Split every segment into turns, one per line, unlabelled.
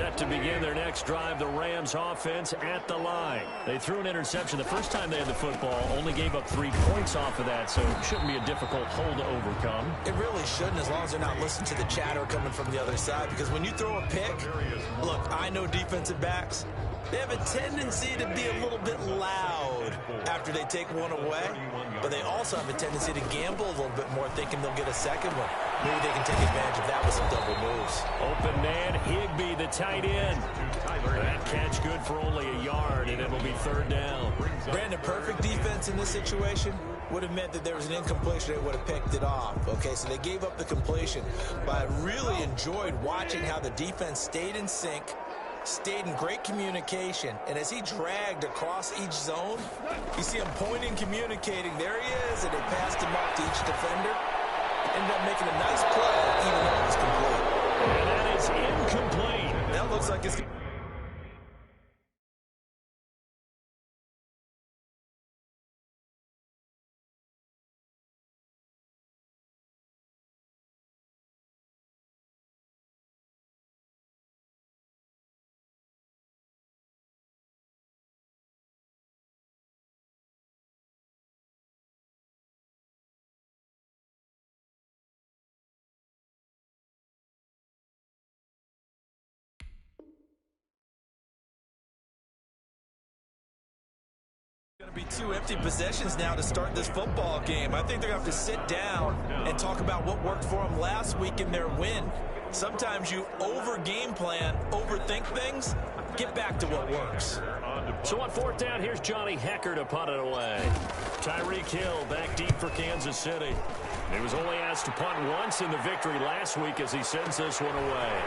Set to begin their next drive, the Rams offense at the line. They threw an interception the first time they had the football, only gave up 3 points off of that, so it shouldn't be a difficult hole to overcome.
It really shouldn't, as long as they're not listening to the chatter coming from the other side, because when you throw a pick, look, I know defensive backs, they have a tendency to be a little bit loud after they take one away, but they also have a tendency to gamble a little bit more, thinking they'll get a second one. Maybe they can take advantage of that with some double moves.
Open man, Higbee, the tight end. That catch good for only a yard, and it'll be third down.
Brandon, perfect defense in this situation would have meant that there was an incompletion. They would have picked it off. Okay, so they gave up the completion. But I really enjoyed watching how the defense stayed in sync, stayed in great communication, and as he dragged across each zone, you see him pointing, communicating. There he is, and they passed him off to each defender. Ended up making a nice play, even though it was complete.
And that is incomplete.
That looks like it's... Going to be 2 empty possessions now to start this football game. I think they're going to have to sit down and talk about what worked for them last week in their win. Sometimes you over-game plan, overthink things. Get back to what works.
So on fourth down, here's Johnny Hekker to punt it away. Tyreek Hill back deep for Kansas City. He was only asked to punt once in the victory last week as he sends this one away.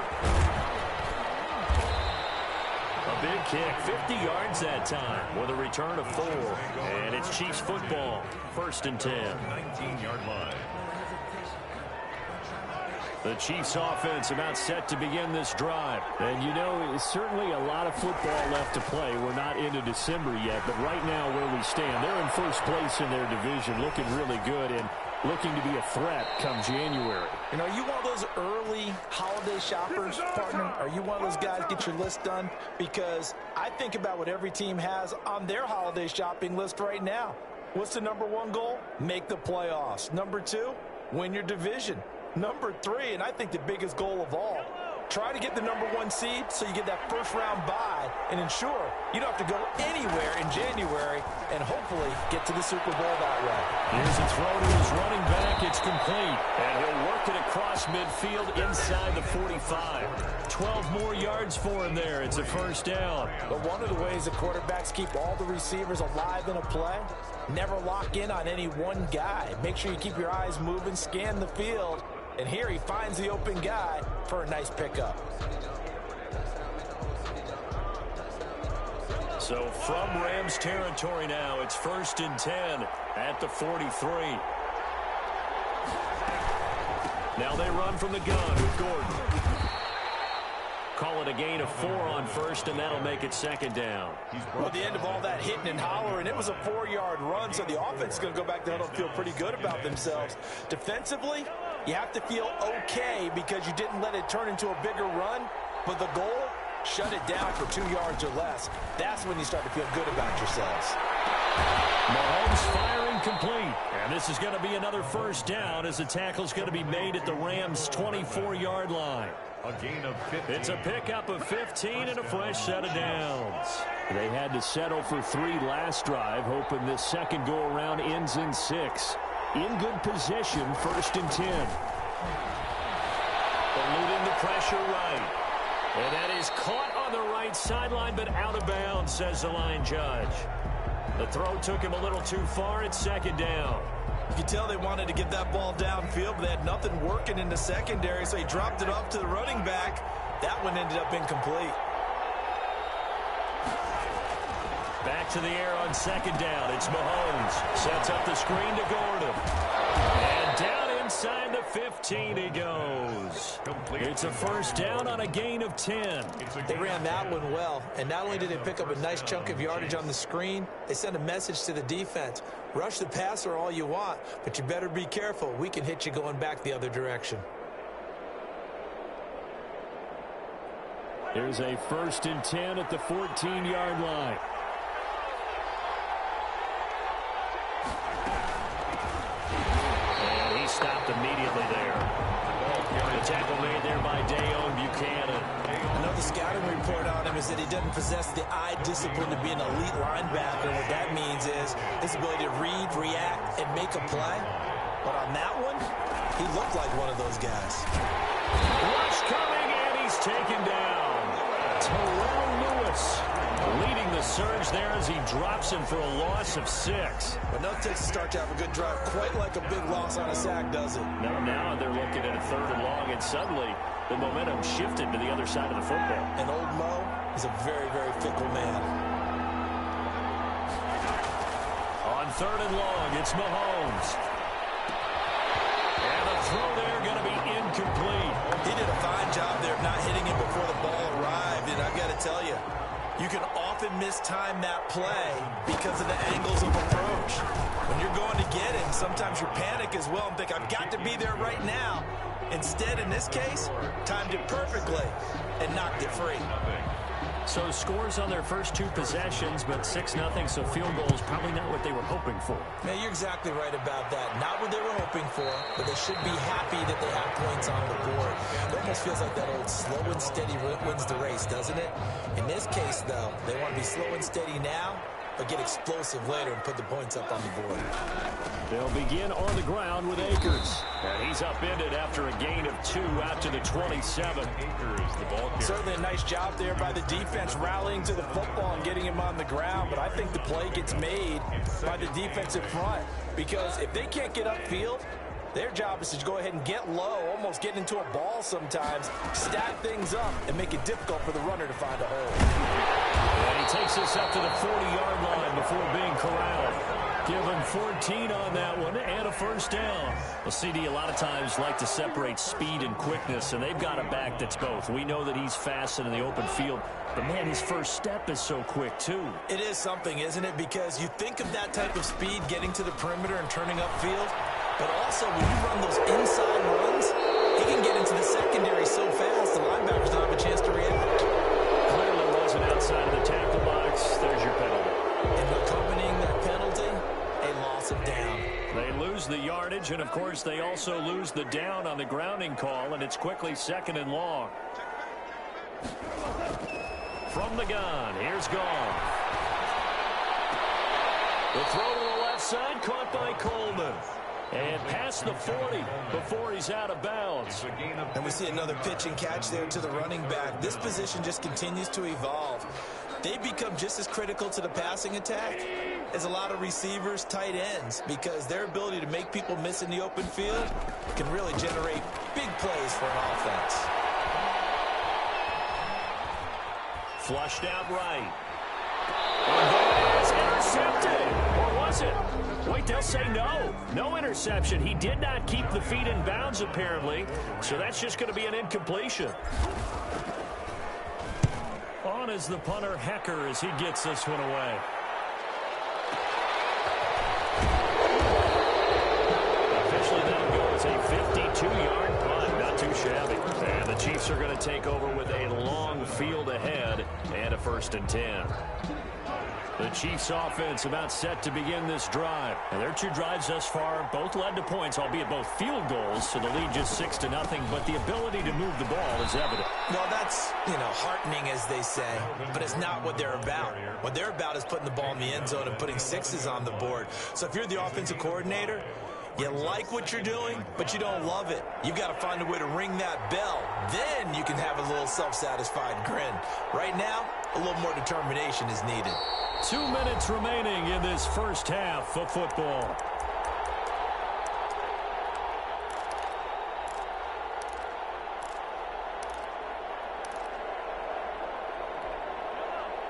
A big kick, 50 yards that time with a return of 4. And it's Chiefs football, 1st and 10. 19-yard line. The Chiefs offense about set to begin this drive. And you know, certainly a lot of football left to play. We're not into December yet, but right now where we stand, they're in first place in their division, looking really good and looking to be a threat come January.
You know, you one of those early holiday shoppers, partner? Are you one of those guys get your list done? Because I think about what every team has on their holiday shopping list right now. What's the #1 goal? Make the playoffs. #2, win your division. #3, and I think the biggest goal of all, try to get the #1 seed so you get that first-round bye and ensure you don't have to go anywhere in January and hopefully get to the Super Bowl that way.
Here's a throw to his running back. It's complete. And he'll work it across midfield inside the 45. 12 more yards for him there. It's a first down.
But one of the ways the quarterbacks keep all the receivers alive in a play, never lock in on any one guy. Make sure you keep your eyes moving, scan the field. And here he finds the open guy for a nice pickup.
So from Rams territory now, it's 1st and 10 at the 43. Now they run from the gun with Gordon. Call it a gain of 4 on first, and that'll make it 2nd down.
Well, at the end of all that hitting and hollering, it was a 4-yard run, so the offense is going to go back there and feel pretty good about themselves. Defensively, you have to feel okay because you didn't let it turn into a bigger run, but the goal, shut it down for 2 yards or less. That's when you start to feel good about yourselves.
Mahomes firing complete. And this is going to be another first down as the tackle's going to be made at the Rams' 24-yard line.
A gain of 15.
It's a pickup of 15 and a fresh set of downs. They had to settle for 3 last drive, hoping this second go-around ends in 6. In good position, 1st and 10. Eluding the pressure right. And that is caught on the right sideline, but out of bounds, says the line judge. The throw took him a little too far. It's 2nd down.
You can tell they wanted to get that ball downfield, but they had nothing working in the secondary, so he dropped it off to the running back. That one ended up incomplete.
Back to the air on 2nd down. It's Mahomes. Sets up the screen to Gordon. And down inside the 15 he goes. It's a first down on a gain of 10.
They ran that one well, and not only did they pick up a nice chunk of yardage on the screen, they sent a message to the defense. Rush the passer all you want, but you better be careful. We can hit you going back the other direction.
Here's a 1st and 10 at the 14-yard line. And he stopped immediately there. The tackle made there by Deone Bucannon.
Another scouting report on him is that he doesn't possess the eye discipline to be an elite linebacker. What that means is his ability to read, react, and make a play. But on that one, he looked like one of those guys.
Rush coming, and he's taken down. Terrell Lewis leading the surge there as he drops him for a loss of 6.
But no takes to start to have a good drive, quite like a big loss on a sack, does it?
No, now they're looking at a 3rd and long, and suddenly the momentum shifted to the other side of the football.
And old Mo is a very, very fickle man.
On 3rd and long, it's Mahomes. And the throw there going to be incomplete.
He did a fine job there of not hitting him before the ball arrived, and I've got to tell you, you can often mistime that play because of the angles of approach. When you're going to get him, sometimes you panic as well and think, I've got to be there right now. Instead, in this case, timed it perfectly and knocked it free.
So scores on their first 2 possessions, but 6-0, so field goal is probably not what they were hoping for.
Man, you're exactly right about that. Not what they were hoping for, but they should be happy that they have points on the board. It almost feels like that old slow and steady wins the race, doesn't it? In this case, though, they want to be slow and steady now, but get explosive later and put the points up on the board.
They'll begin on the ground with Akers. And he's upended after a gain of 2 out to the 27.
Certainly a nice job there by the defense rallying to the football and getting him on the ground. But I think the play gets made by the defensive front. Because if they can't get upfield, their job is to go ahead and get low, almost get into a ball sometimes, stack things up, and make it difficult for the runner to find a hole.
And he takes us up to the 40-yard line before being corralled. Give him 14 on that one and a 1st down. Well, CD, a lot of times like to separate speed and quickness, and they've got a back that's both. We know that he's fast in the open field, but, man, his first step is so quick, too.
It is something, isn't it? Because you think of that type of speed getting to the perimeter and turning upfield, but also when you run those inside runs, he can get into the secondary so fast the linebackers don't have a chance to react.
Clearly wasn't outside of the tackle box. There's your penalty.
And accompanying that penalty, a loss of down.
They lose the yardage, and, of course, they also lose the down on the grounding call, and it's quickly 2nd and long. From the gun, here's Gone. The throw to the left side, caught by Coleman. And past the 40 before he's out of bounds.
And we see another pitch and catch there to the running back. This position just continues to evolve. They become just as critical to the passing attack as a lot of receivers, tight ends, because their ability to make people miss in the open field can really generate big plays for an offense.
Flushed out right. And that is intercepted. Or was it? Wait, they'll say no. No interception. He did not keep the feet in bounds, apparently. So that's just going to be an incompletion. On is the punter, Hecker, as he gets this one away. Officially, that'll go as a 52-yard punt. Not too shabby. And the Chiefs are going to take over with a long field ahead and a 1st and 10. The Chiefs offense about set to begin this drive. And their 2 drives thus far both led to points, albeit both field goals, so the lead just 6-0, but the ability to move the ball is evident.
Well, that's, heartening, as they say, but it's not what they're about. What they're about is putting the ball in the end zone and putting 6s on the board. So if you're the offensive coordinator, you like what you're doing, but you don't love it. You've got to find a way to ring that bell. Then you can have a little self-satisfied grin. Right now, a little more determination is needed.
2 minutes remaining in this first half of football.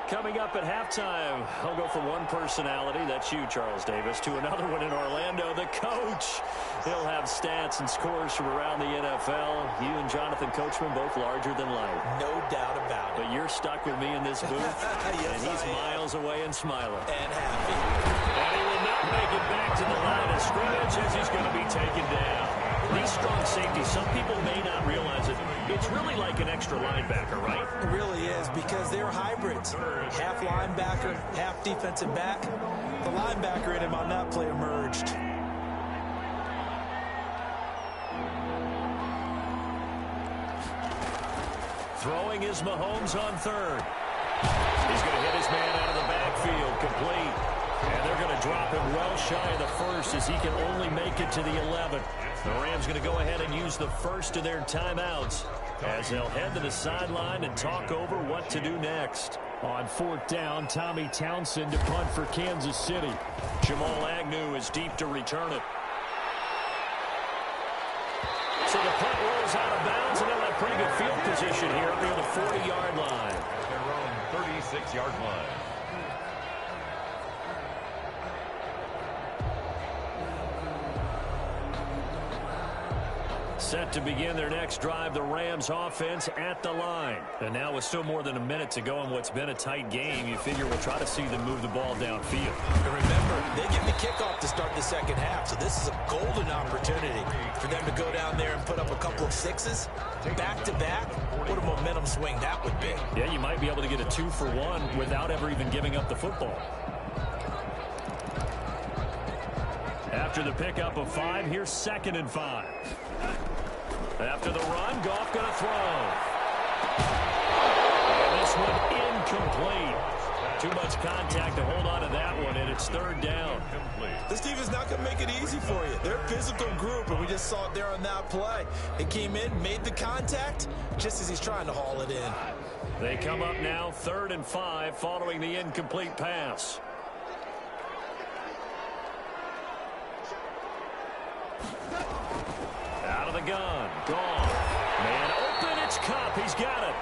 Coming up at halftime, I'll go from one personality, that's you, Charles Davis, to another one in Orlando, the coach. He'll have stats and scores from around the NFL. You and Jonathan Coachman, both larger than life.
No doubt about it.
But you're stuck with me in this booth,
yes,
and he's miles away and smiling.
And happy.
And he will not make it back to the line of scrimmage as he's going to be taken down. These strong safeties, some people may not realize it. It's really like an extra linebacker, right?
It really is, because they're hybrids. Half linebacker, half defensive back. The linebacker in him on that play emerged.
Throwing is Mahomes on third. He's going to hit his man out of the backfield, complete. And they're going to drop him well shy of the first as he can only make it to the 11. The Rams going to go ahead and use the first of their timeouts as they'll head to the sideline and talk over what to do next. On fourth down, Tommy Townsend to punt for Kansas City. Jamal Agnew is deep to return it. So the punt rolls out of bounds, and they'll have pretty good field position here near the 40-yard line.
Their own 36-yard line.
Set to begin their next drive, the Rams offense at the line. And now with still more than a minute to go in what's been a tight game, you figure we'll try to see them move the ball downfield.
And remember, they get the kickoff to start the second half, so this is a golden opportunity for them to go down there and put up a couple of sixes back-to-back. What a momentum swing that would be.
Yeah, you might be able to get a 2-for-1 without ever even giving up the football. After the pickup of 5, here's 2nd and 5. After the run, Goff going to throw. And this one incomplete. Too much contact to hold on to that one, and it's 3rd down.
This team is not going to make it easy for you. They're a physical group, and we just saw it there on that play. They came in, made the contact, just as he's trying to haul it in.
They come up now 3rd and 5 following the incomplete pass. Out of the gun. Goff. Man open. It's Kupp. He's got it.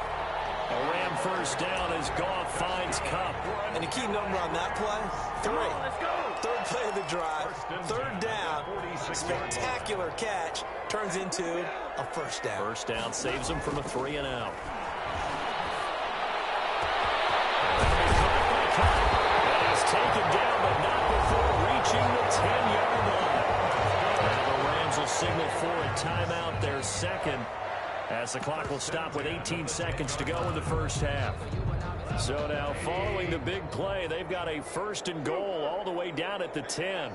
A Ram first down as Goff finds Kupp.
And the key number on that play, 3. Third play of the drive. 3rd down. Spectacular catch. Turns into a first down.
First down saves him from a 3-and-out. And he's taken down, but not before reaching the 10-yard line. Now the Rams will signal for a timeout, their 2nd, as the clock will stop with 18 seconds to go in the first half. So now following the big play, they've got a 1st and goal all the way down at the 10.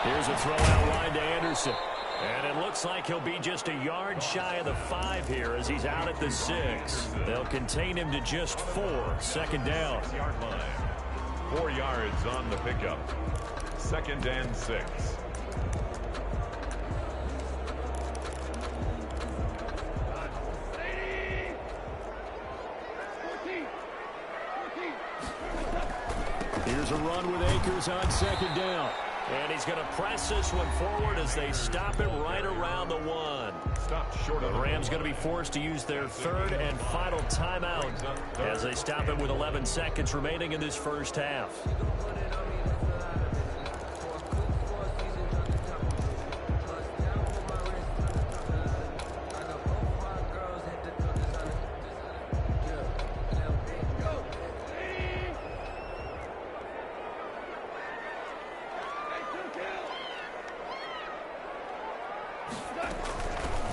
Here's a throw out wide to Anderson. And it looks like he'll be just a yard shy of the 5 here as he's out at the 6. They'll contain him to just 4. 2nd down.
4 yards on the pickup. 2nd and 6.
Here's a run with Akers on 2nd down. And he's going to press this one forward as they stop him right around the 1.
Stopped short of
the Rams going to be forced to use their 3rd and final timeout as they stop him with 11 seconds remaining in this first half.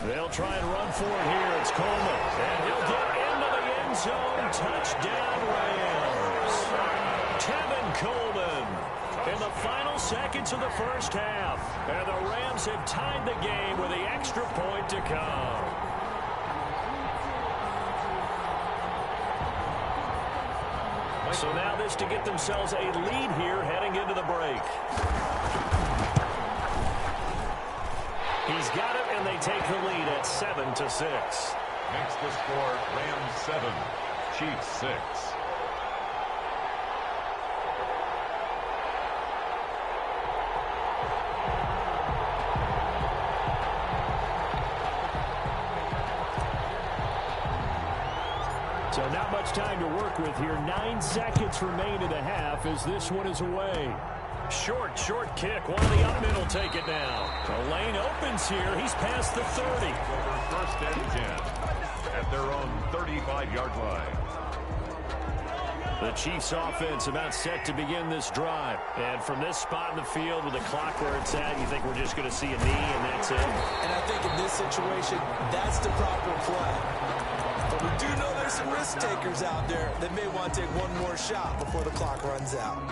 They'll try and run for it here. It's Coleman. And he'll get into the end zone. Touchdown, Rams. Tevin Coleman in the final seconds of the first half. And the Rams have tied the game with the extra point to come. So now this to get themselves a lead here heading into the break. He's got it, and they take the lead at 7-6.
Makes the score Rams 7, Chiefs 6.
So not much time to work with here. 9 seconds remain in the half as this one is away. Short kick. One of the up men will take it now. The lane opens here. He's past the 30.
First and 10 at their own 35-yard line.
The Chiefs offense about set to begin this drive. And from this spot in the field with the clock where it's at, you think we're just going to see a knee and that's it?
And I think in this situation, that's the proper play. But we do know there's some risk takers out there that may want to take one more shot before the clock runs out.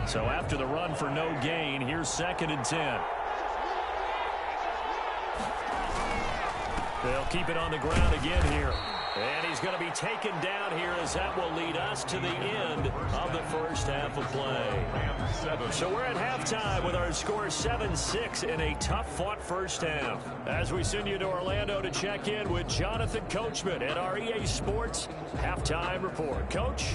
So after the run for no gain, here's 2nd and 10. They'll keep it on the ground again here. And he's going to be taken down here as that will lead us to the end of the first half of play. So we're at halftime with our score 7-6 in a tough-fought first half. As we send you to Orlando to check in with Jonathan Coachman at our EA Sports Halftime Report. Coach?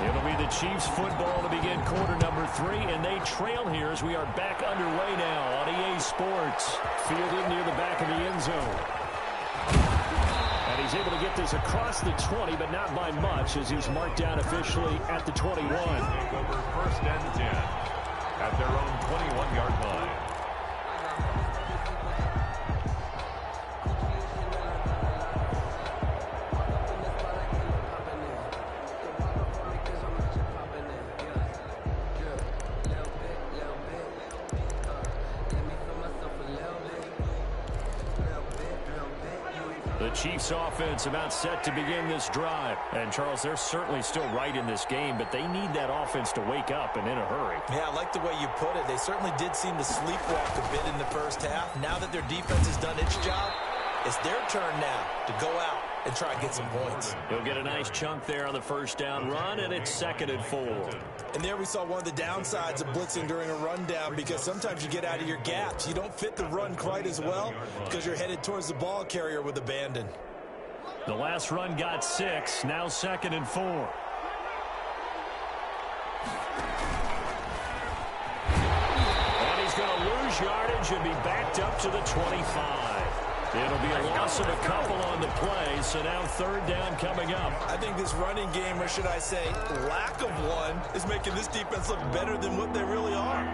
It'll be the Chiefs football to begin quarter number 3, and they trail here as we are back underway now on EA Sports. Fielded near the back of the end zone. And he's able to get this across the 20, but not by much as he's marked down officially at the 21.
Over 1st and 10 at their own 21-yard line.
The Chiefs offense about set to begin this drive. And, Charles, they're certainly still right in this game, but they need that offense to wake up and in a hurry.
Yeah, I like the way you put it. They certainly did seem to sleepwalk a bit in the first half. Now that their defense has done its job, it's their turn now to go out and try and get some points.
He'll get a nice chunk there on the first down run, and it's 2nd and 4.
And there we saw one of the downsides of blitzing during a rundown, because sometimes you get out of your gaps. You don't fit the run quite as well because you're headed towards the ball carrier with abandon.
The last run got 6, now 2nd and 4. And he's going to lose yardage and be backed up to the 25. It'll be a loss of a couple on the play, so now 3rd down coming up.
I think this running game, or should I say lack of one, is making this defense look better than what they really are.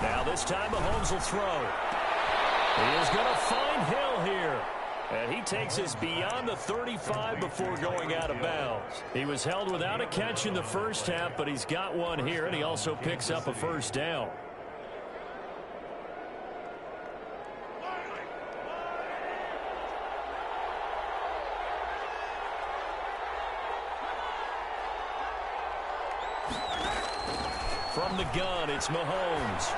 Now this time Mahomes will throw. He is going to find Hill here. And he takes us beyond the 35 before going out of bounds. He was held without a catch in the first half, but he's got one here, and he also picks up a first down. From the gun, it's Mahomes.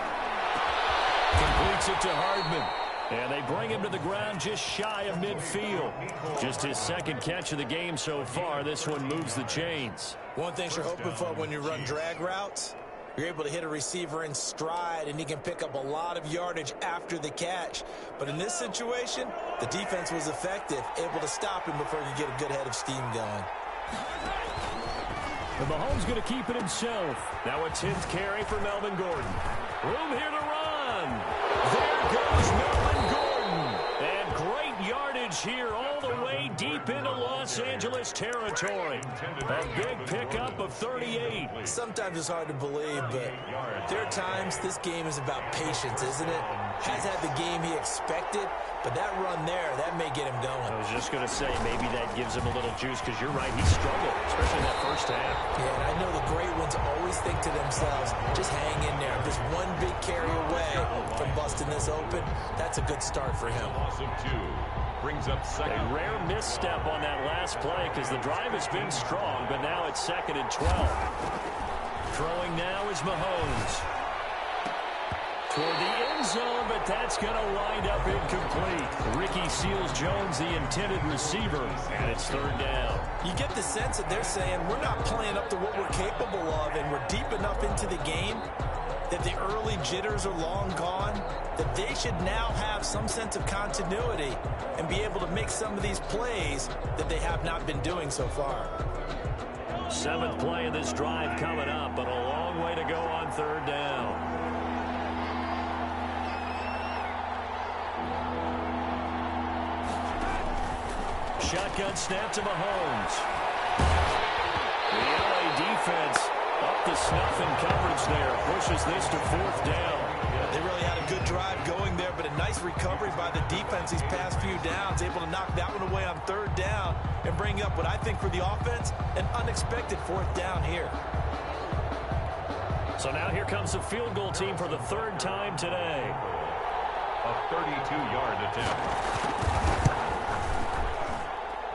Completes it to Hardman. And they bring him to the ground just shy of midfield. Just his 2nd catch of the game so far. This one moves the chains.
One thing you're hoping for when you run drag routes, you're able to hit a receiver in stride, and he can pick up a lot of yardage after the catch. But in this situation, the defense was effective, able to stop him before you get a good head of steam going.
And Mahomes going to keep it himself. Now a 10th carry for Melvin Gordon. Room here to run. There goes Melvin Gordon. And great yardage here all the way deep into Los Angeles territory. A big pickup of 38.
Sometimes it's hard to believe, but there are times this game is about patience, isn't it? Has had the game he expected, but that run there, that may get him going.
I was just going to say, maybe that gives him a little juice, because you're right, he struggled, especially in that first half.
Yeah, and I know the great ones always think to themselves, just hang in there. Just one big carry away from busting this open. That's a good start for him.
Loss of 2. Brings up 2nd.
A rare misstep on that last play, because the drive has been strong, but now it's 2nd and 12. Throwing now is Mahomes. Toward the end zone, but that's going to wind up incomplete. Ricky Seals-Jones, the intended receiver, and it's 3rd down.
You get the sense that they're saying we're not playing up to what we're capable of, and we're deep enough into the game that the early jitters are long gone, that they should now have some sense of continuity and be able to make some of these plays that they have not been doing so far.
7th play of this drive coming up, but a long way to go on 3rd down. Shotgun snap to Mahomes. The LA defense Up the snuff in coverage there. Pushes this to fourth down.
They really had a good drive going there, but a nice recovery by the defense these past few downs, able to knock that one away on third down and bring up what I think for the offense, an unexpected fourth down here.
So now here comes the field goal team for the third time today.
A 32-yard attempt.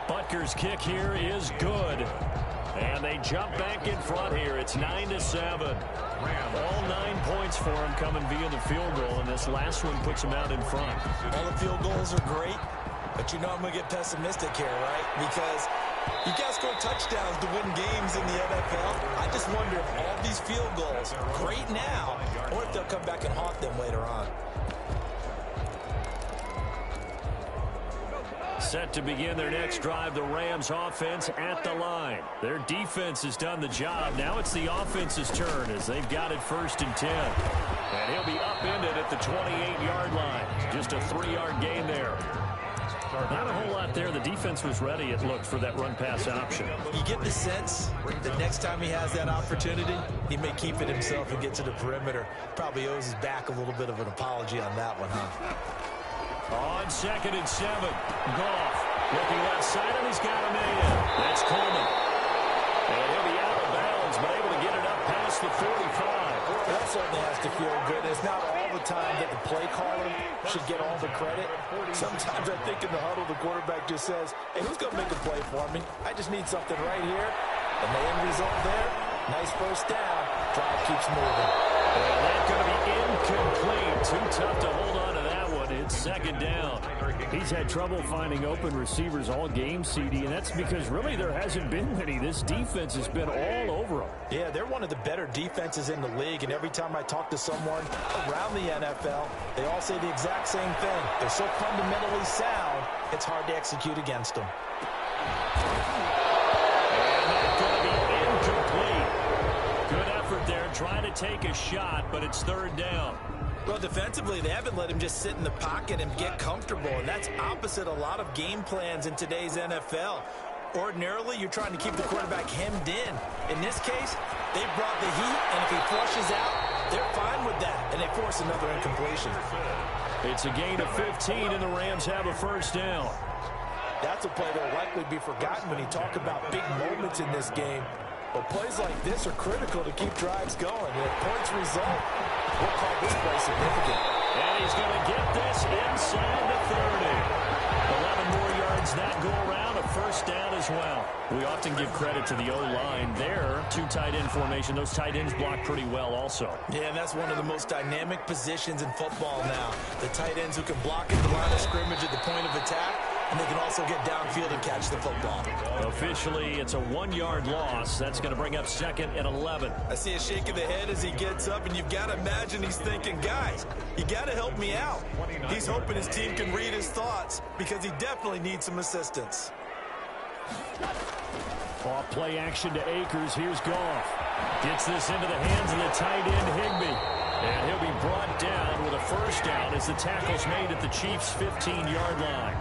Butker's kick here is good. And they jump back in front here. It's 9-7. All 9 points for them coming via the field goal, and this last one puts them out in front.
All the field goals are great, but you know I'm going to get pessimistic here, right? Because you guys score touchdowns to win games in the NFL. I just wonder if all these field goals are great now, or if they'll come back and haunt them later on.
Set to begin their next drive, the Rams offense at the line. Their defense has done the job. Now it's the offense's turn as they've got it first and 10. And he'll be upended at the 28-yard line. Just a 3-yard gain there. Not a whole lot there. The defense was ready, it looked, for that run-pass option.
You get the sense that next time he has that opportunity, he may keep it himself and get to the perimeter. Probably owes his back a little bit of an apology on that one, huh?
On 2nd and 7, Goff looking left side, and he's got him in. That's Coleman. And he'll be out of bounds, but able to get it up past the 45.
That certainly has to feel good. It's not all the time that the play caller should get all the credit. Sometimes I think in the huddle, the quarterback just says, hey, who's going to make a play for me? I just need something right here. And the end result there, nice first down. Drive keeps moving.
And that's going to be incomplete. Too tough to hold on to that one. It's 2nd down. He's had trouble finding open receivers all game, CD, and that's because really there hasn't been many. This defense has been all over them.
Yeah, they're one of the better defenses in the league, and every time I talk to someone around the NFL, they all say the exact same thing. They're so fundamentally sound, it's hard to execute against them.
And that's going to be incomplete. Good effort there, trying to take a shot, but it's 3rd down.
Well, defensively, they haven't let him just sit in the pocket and get comfortable, and that's opposite a lot of game plans in today's NFL. Ordinarily, you're trying to keep the quarterback hemmed in. In this case, they brought the heat, and if he flushes out, they're fine with that, and they force another incompletion.
It's a gain of 15, and the Rams have a first down.
That's a play that will likely be forgotten when you talk about big moments in this game. But plays like this are critical to keep drives going. And if points result, we'll call this play significant.
And he's going to get this inside the 30. 11 more yards that go around, a first down as well. We often give credit to the O-line there. 2 tight end formation. Those tight ends block pretty well also.
Yeah, and that's one of the most dynamic positions in football now. The tight ends who can block at the line of scrimmage at the point of attack, and they can also get downfield and catch the football.
Officially, it's a 1-yard loss. That's going to bring up 2nd and 11.
I see a shake of the head as he gets up, and you've got to imagine he's thinking, guys, you got to help me out. He's hoping his team can read his thoughts because he definitely needs some assistance.
Off play action to Akers. Here's Goff. Gets this into the hands of the tight end, Higbee. And he'll be brought down with a first down as the tackle's made at the Chiefs' 15-yard line.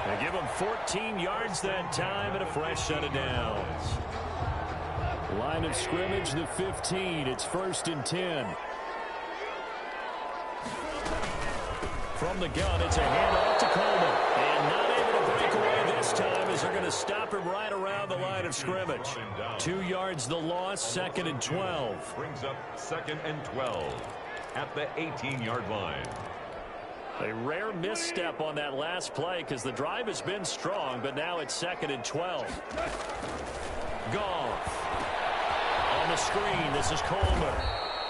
They give him 14 yards that time and a fresh set of downs. Line of scrimmage, the 15. It's 1st and 10. From the gun, it's a handoff to Coleman. And not able to break away this time as they're going to stop him right around the line of scrimmage. 2 yards the loss, 2nd and 12.
Brings up 2nd and 12 at the 18-yard line.
A rare misstep on that last play because the drive has been strong, but now it's 2nd and 12. Goff. On the screen, this is Coleman.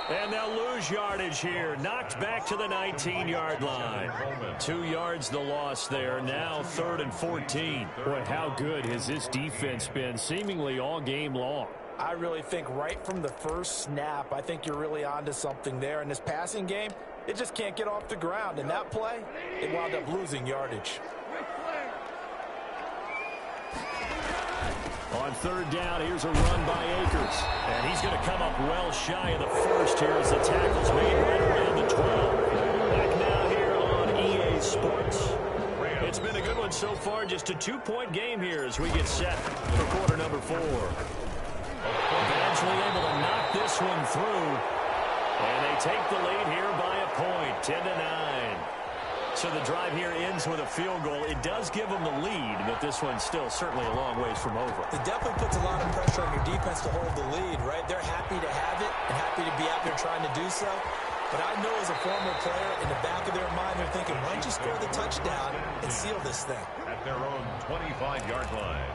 And they'll lose yardage here. Knocked back to the 19-yard line. 2 yards the loss there. Now 3rd and 14. Boy, how good has this defense been seemingly all game long?
I really think right from the first snap, I think you're really onto something there. In this passing game, it just can't get off the ground. In that play, it wound up losing yardage.
On 3rd down, here's a run by Akers. And he's going to come up well shy of the first here as the tackle's made right around the 12. Back now here on EA Sports. It's been a good one so far. Just a 2-point game here as we get set for quarter number 4. eventually able to knock this one through. And they take the lead here by a point, 10-9. So the drive here ends with a field goal. It does give them the lead, but this one's still certainly a long ways from over.
It definitely puts a lot of pressure on your defense to hold the lead, right? They're happy to have it and happy to be out there trying to do so. But I know as a former player, in the back of their mind, they're thinking, why don't you score the touchdown and seal this thing?
At their own 25-yard line.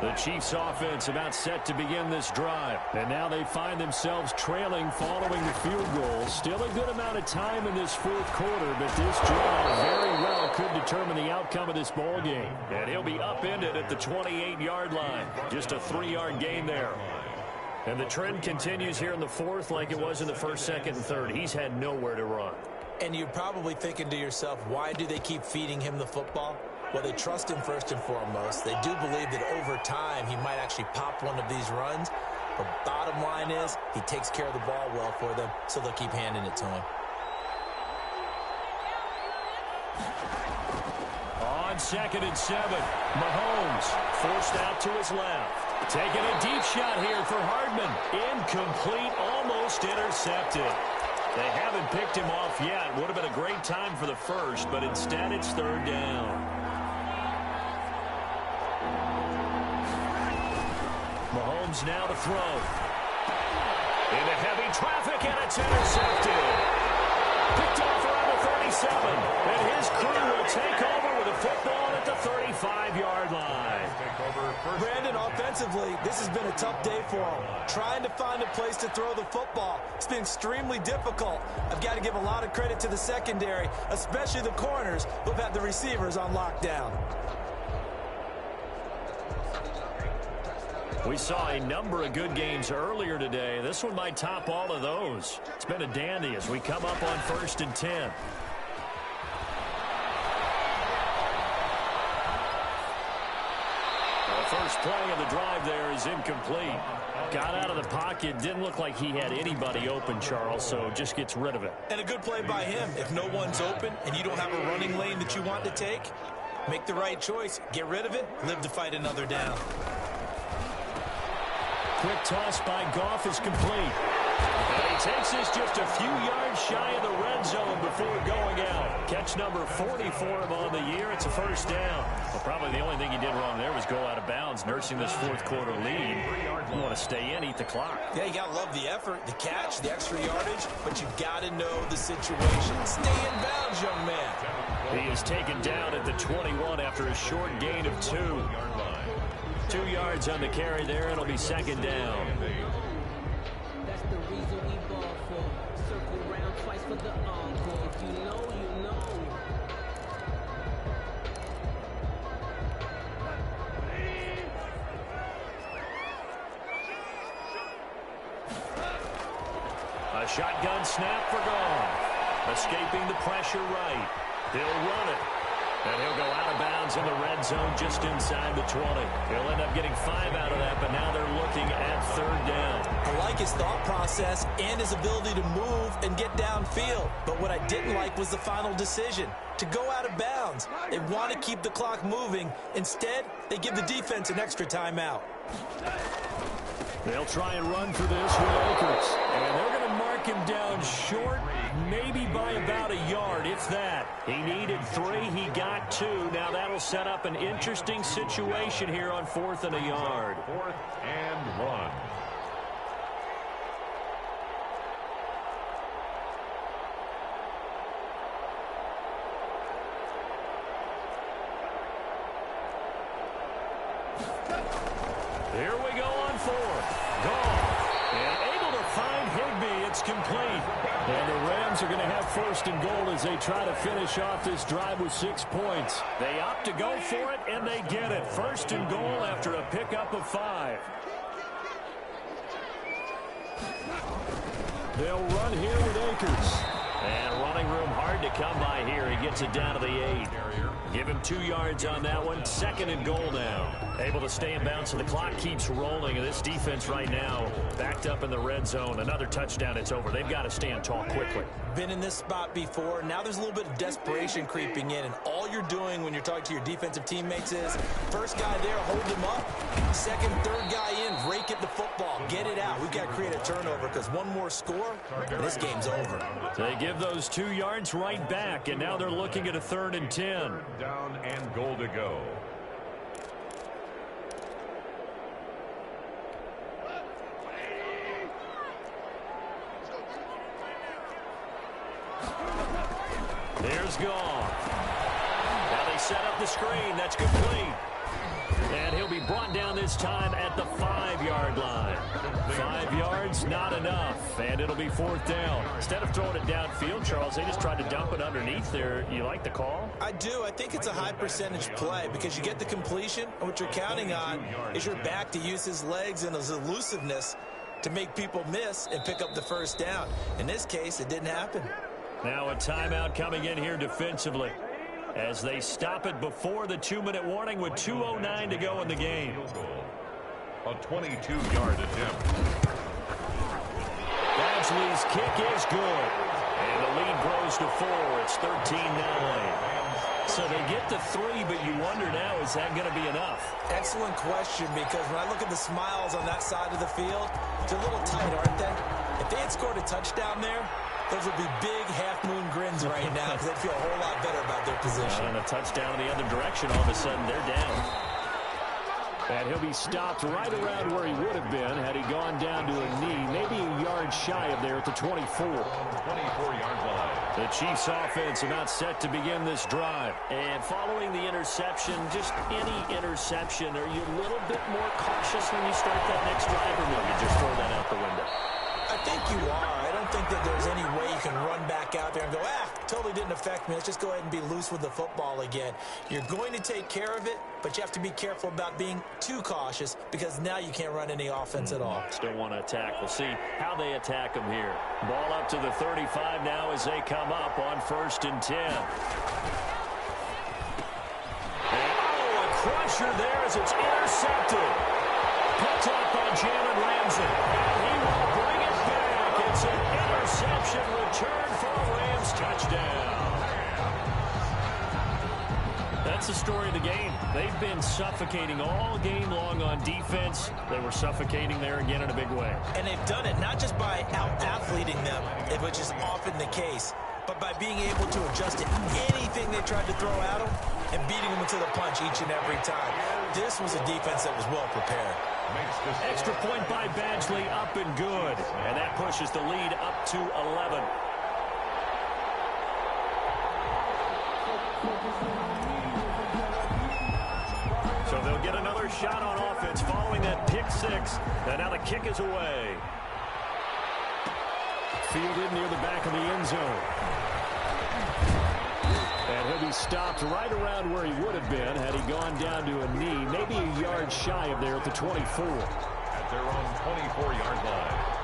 The Chiefs offense about set to begin this drive. And now they find themselves trailing following the field goal. Still a good amount of time in this fourth quarter, but this drive very well could determine the outcome of this ball game. And he'll be upended at the 28-yard line. Just a 3-yard gain there. And the trend continues here in the fourth like it was in the first, second, and third. He's had nowhere to run.
And you're probably thinking to yourself, why do they keep feeding him the football? Well, they trust him first and foremost. They do believe that over time he might actually pop one of these runs. But bottom line is he takes care of the ball well for them, so they'll keep handing it to him.
On 2nd and 7, Mahomes forced out to his left. Taking a deep shot here for Hardman. Incomplete, almost intercepted. They haven't picked him off yet. Would have been a great time for the first, but instead it's 3rd down. Mahomes now to throw. Into heavy traffic, and it's intercepted. Picked off around the 37. And his crew will take over with a football at the 35-yard line.
Brandon, offensively, this has been a tough day for him. Trying to find a place to throw the football. It's been extremely difficult. I've got to give a lot of credit to the secondary, especially the corners who've had the receivers on lockdown.
We saw a number of good games earlier today. This one might top all of those. It's been a dandy as we come up on 1st and 10. The first play of the drive there is incomplete. Got out of the pocket. Didn't look like he had anybody open, Charles, so just gets rid of it.
And a good play by him. If no one's open and you don't have a running lane that you want to take, make the right choice. Get rid of it. Live to fight another down.
Quick toss by Goff is complete. And he takes this just a few yards shy of the red zone before going out. Catch number 40 for him on the year. It's a 1st down. Well, probably the only thing he did wrong there was go out of bounds, nursing this fourth quarter lead. You want to stay in, eat the clock.
Yeah, you got to love the effort, the catch, the extra yardage, but you got to know the situation. Stay in bounds, young man.
He is taken down at the 21 after a short gain of 2. 2 yards on the carry there. It'll be 2nd down.
That's the reason we ball for. Circle round twice for the encore. If you know, you know.
A shotgun snap for Goff. Escaping the pressure right. He'll run it. And he'll go out of bounds in the red zone just inside the 20. He'll end up getting 5 out of that, but now they're looking at 3rd down.
I like his thought process and his ability to move and get downfield. But what I didn't like was the final decision, to go out of bounds. They want to keep the clock moving. Instead, they give the defense an extra timeout.
They'll try and run for this with Akers. And they're going to mark him down short, maybe by about a yard, if that. He needed 3. He got 2. Now that'll set up an interesting situation here on 4th and a yard.
4th and 1.
Here we go on 4th. Goff. And able to find Higbee. It's complete. And the Rams are going to have 1st and goal as they try to finish off this drive with 6 points. They opt to go for it, and they get it. 1st and goal after a pickup of 5. They'll run here with Akers. And running room hard to come by here. He gets it down to the 8. Give him 2 yards on that one. 2nd and goal now. Able to stay in bounds, so the clock keeps rolling. And this defense right now backed up in the red zone. Another touchdown, it's over. They've got to stand tall quickly.
Been in this spot before. Now there's a little bit of desperation creeping in. And all you're doing when you're talking to your defensive teammates is, first guy there, hold him up. 2nd, 3rd guy in, rake at the football. Get it out. We've got to create a turnover because one more score, and this game's over.
They give those 2 yards right back, and now they're looking at a 3rd and 10.
Down and goal to go.
There's gone. Now they set up the screen. That's complete. And he'll be brought down this time at the 5-yard line. 5 yards, not enough. And it'll be 4th down. Instead of throwing it downfield, Charles, they just tried to dump it underneath there. You like the call?
I do. I think it's a high percentage play because you get the completion. And what you're counting on is your back to use his legs and his elusiveness to make people miss and pick up the 1st down. In this case, it didn't happen.
Now a timeout coming in here defensively as they stop it before the 2-minute warning with 2:09 to go in the game.
A 22-yard attempt.
Badgley's kick is good. And the lead grows to 4. It's 13-9. So they get to 3, but you wonder now, is that going to be enough?
Excellent question, because when I look at the smiles on that side of the field, they're a little tight, aren't they? If they had scored a touchdown there, those would be big half-moon grins right now because they'd feel a whole lot better about their position.
And a touchdown in the other direction, all of a sudden they're down. And he'll be stopped right around where he would have been had he gone down to a knee, maybe a yard shy of there at the 24.
24-yard line.
The Chiefs offense about set to begin this drive. And following the interception, just any interception, are you a little bit more cautious when you start that next drive, or will you just throw that out the window?
I think you are. I don't think that there's any way you can run back out there and go, totally didn't affect me. Let's just go ahead and be loose with the football again. You're going to take care of it, but you have to be careful about being too cautious because now you can't run any offense at all.
Still want to attack. We'll see how they attack them here. Ball up to the 35 now as they come up on 1st and 10. And, a crusher there as it's intercepted. Picked up by Jalen Ramsey. And he will bring it back. It's an interception return for a Rams touchdown. That's the story of the game. They've been suffocating all game long on defense. They were suffocating there again in a big way.
And they've done it not just by out-athleting them, which is often the case, but by being able to adjust to anything they tried to throw at them and beating them to the punch each and every time. This was a defense that was well prepared.
Extra point by Badgley, up and good. And that pushes the lead up to 11. So they'll get another shot on offense following that pick 6. And now the kick is away. Fielded near the back of the end zone. And he'll be stopped right around where he would have been had he gone down to a knee, maybe a yard shy of there at the 24.
At their own 24-yard line.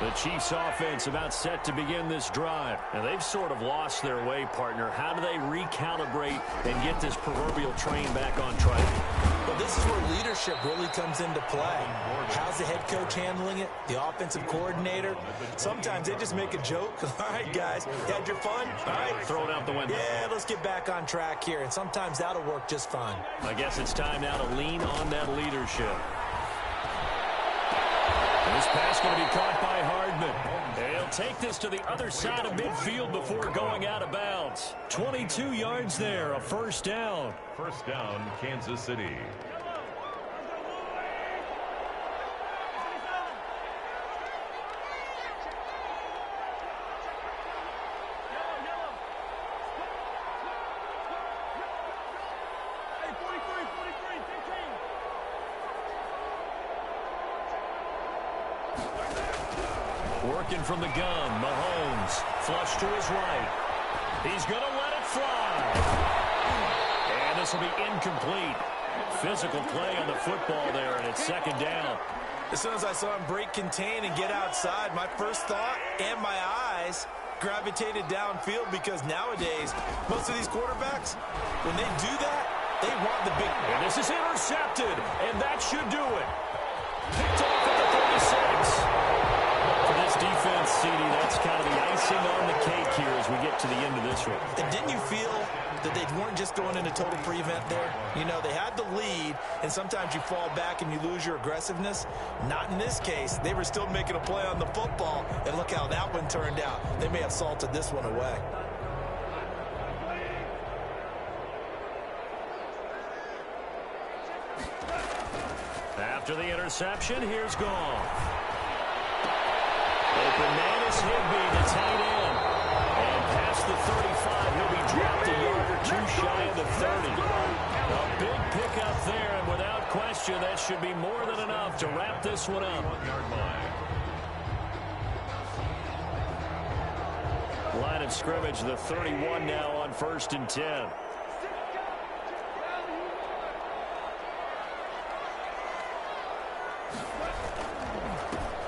The Chiefs offense about set to begin this drive. And they've sort of lost their way, partner. How do they recalibrate and get this proverbial train back on track?
Well, this is where leadership really comes into play. How's the head coach handling it? The offensive coordinator? Sometimes they just make a joke. All right, guys, you had your fun? All right.
Throw it out the window.
Yeah, let's get back on track here. And sometimes that'll work just fine.
I guess it's time now to lean on that leadership. This pass going to be caught by Hardman. He'll take this to the other side of midfield before going out of bounds. 22 yards there, a 1st down.
1st down, Kansas City.
Working from the gun, Mahomes, flush to his right. He's going to let it fly. And this will be incomplete. Physical play on the football there, and it's 2nd down.
As soon as I saw him break contain and get outside, my first thought and my eyes gravitated downfield, because nowadays, most of these quarterbacks, when they do that, they want the big...
And this is intercepted, and that should do it. Picked off at the 36. For this defense, CD, that's kind of the icing on the cake here as we get to the end of this one.
And didn't you feel that they weren't just going into total prevent there? You know, they had the lead, and sometimes you fall back and you lose your aggressiveness. Not in this case. They were still making a play on the football, and look how that one turned out. They may have salted this one away.
After the interception, here's Goff. Open man is Higbee, the tight end. And past the 35, he'll be dropped a yard or two shy of the 30. A big pickup there, and without question, that should be more than enough to wrap this one up. Line of scrimmage, the 31 now on 1st and 10.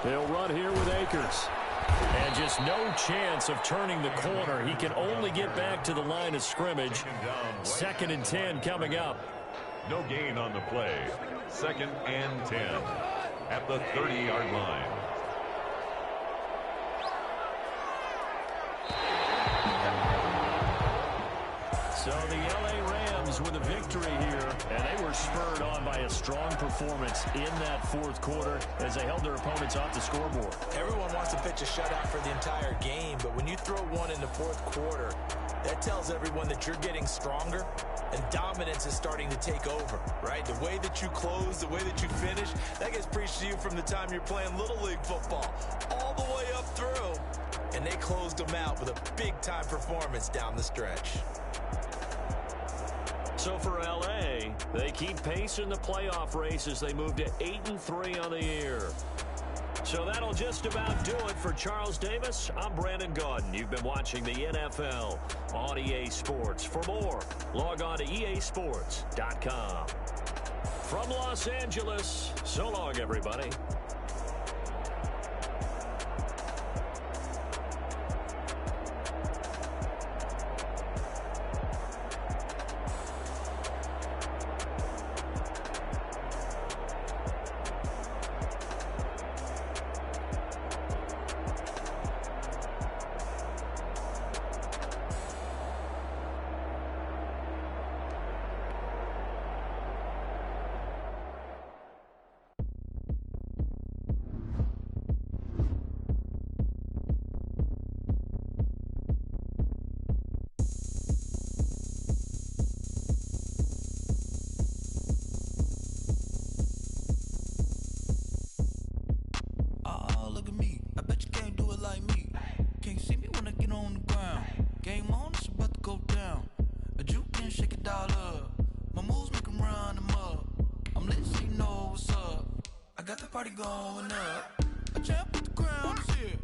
He'll run here with Akers. And just no chance of turning the corner. He can only get back to the line of scrimmage. 2nd and 10 coming up.
No gain on the play. 2nd and 10 at the 30-yard line.
So the LA Rams with a victory here, and they were spurred on by a strong performance in that 4th quarter as they held their opponents off the scoreboard.
Everyone wants to pitch a shutout for the entire game, but when you throw one in the 4th quarter, that tells everyone that you're getting stronger and dominance is starting to take over, right? The way that you close, the way that you finish, that gets preached to you from the time you're playing Little League football all the way up through, and they closed them out with a big-time performance down the stretch.
So for LA, they keep pace in the playoff race as they move to 8-3 on the year. So that'll just about do it for Charles Davis. I'm Brandon Gaudin. You've been watching the NFL on EA Sports. For more, log on to easports.com. From Los Angeles, so long, everybody.
Party going up. A champ with the crown is here.